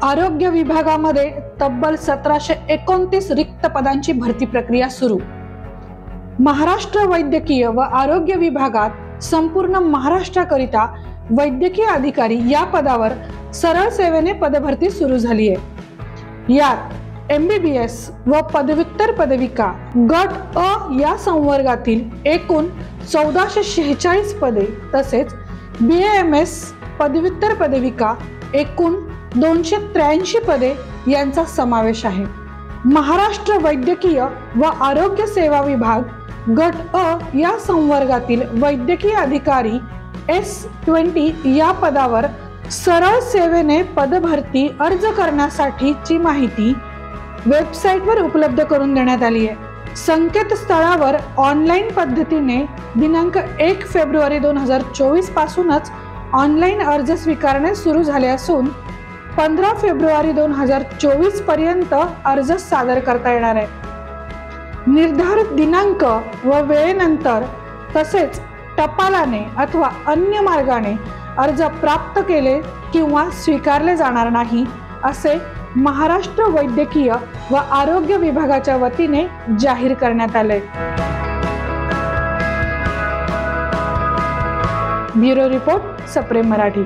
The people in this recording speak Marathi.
आरोग्य विभागामध्ये तब्बल 1729 रिक्त पदांची भरती प्रक्रिया सुरू। महाराष्ट्र वैद्यकीय व आरोग्य विभागात संपूर्ण महाराष्ट्राकरिता वैद्यकीय अधिकारी या पदावर सरळ सेवेने पदभरती सुरू झाली आहे। यात MBBS व पदव्युत्तर पदविका गट अ या संवर्गातील एकूण 1446 पदे तसेच BAMS पदव्युत्तर पदविका एकूण 283 पदे यांचा समावेश आहे। महाराष्ट्र वैद्यकीय व आरोग्य सेवा विभाग गट अ या संवर्गातील वैद्यकीय अधिकारी S20 या पदावर सरळ सेवेने पदभरती अर्ज करण्यासाठीची माहिती वेबसाईटवर उपलब्ध करून देण्यात आली आहे। संकेतस्थळावर ऑनलाईन पद्धतीने दिनांक 1 फेब्रुवारी 2024 पासूनच ऑनलाईन अर्ज स्वीकारणे सुरू झाले असून 15 फेब्रुवारी 2024 पर्यंत अर्ज सादर करता येणार आहे। निर्धारित दिनांक व वेळेनंतर तसेच टपालाने अथवा अन्य मार्गाने अर्ज प्राप्त केले किंवा स्वीकारले जाणार नाही असे महाराष्ट्र वैद्यकीय व आरोग्य विभागाच्या वतीने जाहीर करण्यात आले। ब्युरो रिपोर्ट सप्रेम मराठी।